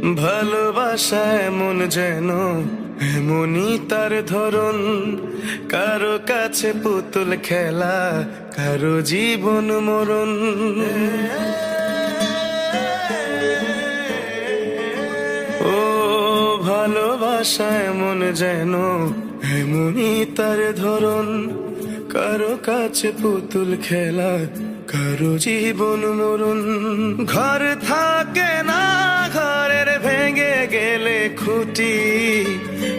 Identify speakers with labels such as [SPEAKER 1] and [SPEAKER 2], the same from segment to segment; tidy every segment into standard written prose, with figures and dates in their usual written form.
[SPEAKER 1] ভালোবাসা এমন যেন এমনই তার ধরন, কারো কাছে পুতুল খেলা, কারো জীবন মরণ। ও ভালোবাসা এমন যেন এমনই তার ধরন, কারো কাছে পুতুল খেলা, কারো জীবন মরণ। ঘর থাকে না, ঘরের ভেঙে গেলে খুঁটি,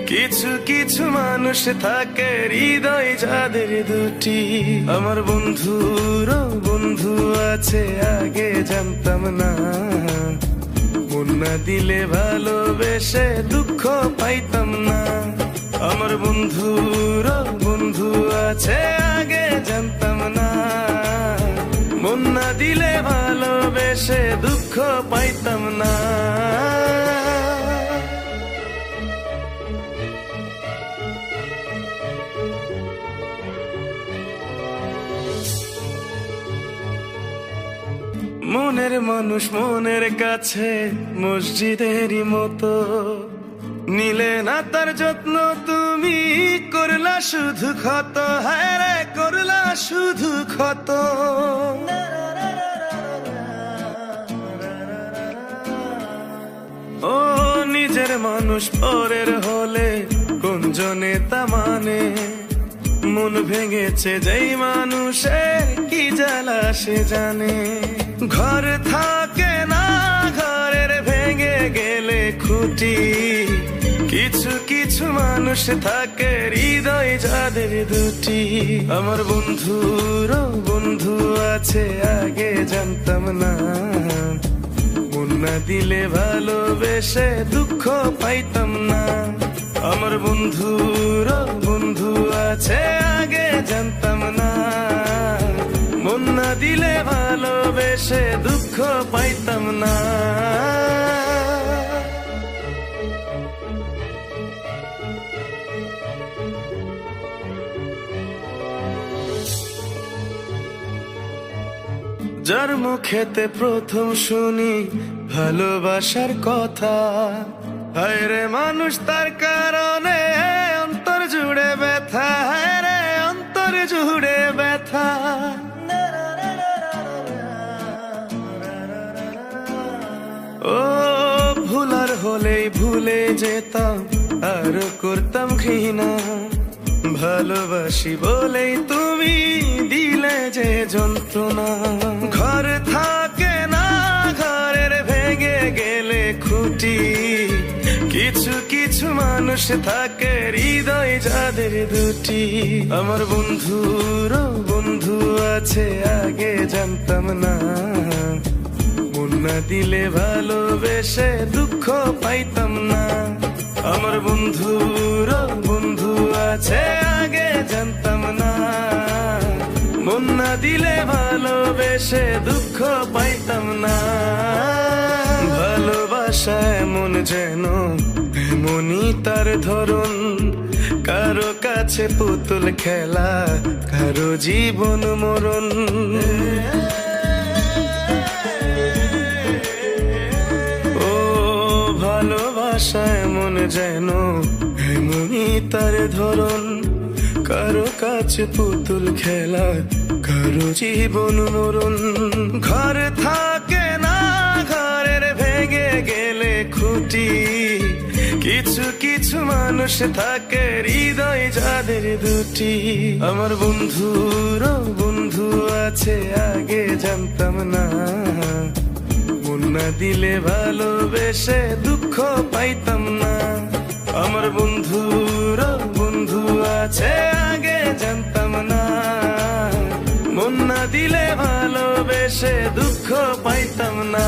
[SPEAKER 1] কিছু কিছু মানুষ থাকে হৃদয় যাদের দুটি। আমার বন্ধুর বন্ধু আছে আগে জানতাম না, মন না দিলে ভালোবেসে দুঃখ পাইতাম না। আমার বন্ধুর বন্ধু আছে আগে জানতাম না, মন না দিলে ভালোবেসে দুঃখ পাইতাম না। মনের মানুষ মনের কাছে মসজিদেরই মতো, নিলে না তার যত্ন তুমি, করলা শুধু ক্ষত, হায় রে করলা শুধু ক্ষত। ও নিজের মানুষ পরের হলে কোন জনে তা মানে, মন ভেঙেছে যেই মানুষের কি জ্বালা সে জানে। ঘর থাকে না, ঘরের ভেঙে গেলে খুঁটি, কিছু কিছু মানুষ থাকে হৃদয় যাদের দুটি। আমার বন্ধুর বন্ধু আছে আগে জানতাম না, মন না দিলে ভালোবেসে দুঃখ পাইতাম না। আমার বন্ধুর বন্ধু আছে আগে জানতাম না, মন না দিলে ভালোবেসে দুঃখ পাইতাম না। যার মুখেতে প্রথম শুনি ভালোবাসার কথা, হায় রে মানুষ তার কারণে অন্তর জুড়ে ব্যথা, হায় রে অন্তর জুড়ে ব্যথা। ও ভুলার হলেই ভুলে যেতাম, আর করতাম ঘৃণা, ভালোবাসি বলেই তুমি দিলে যে যন্ত্রণা। ঘর থাকে না, ঘরের ভেঙে গেলে খুঁটি, কিছু কিছু মানুষ থাকে হৃদয় যাদের দুটি। আমার বন্ধুর বন্ধু আছে আগে জানতাম না, মন না দিলে ভালোবেসে দুঃখ পাইতাম না। আমার বন্ধুর বন্ধু আছে আগে জানতাম না, মন না দিলে ভালোবেসে দুঃখ পাইতাম না। ভালোবাসা এমন যেন এমনই তার ধরন, কারো কাছে পুতুল খেলা, কারো জীবন মরণ। ও ভালোবাসা এমন যেন এমনই তার ধরন, কারো কাছে পুতুল খেলা, কারো জীবন মরণ। ঘর থাকে না, ঘরের ভেঙে গেলে খুঁটি, কিছু কিছু মানুষ থাকে হৃদয় যাদের দুটি। আমার বন্ধুর বন্ধু আছে আগে জানতাম না, মন না দিলে ভালোবেসে দুঃখ পাইতাম না। আমার বন্ধুর বন্ধু আছে আগে জানতাম না, মন না দিলে ভালোবেসে দুঃখ পাইতাম না।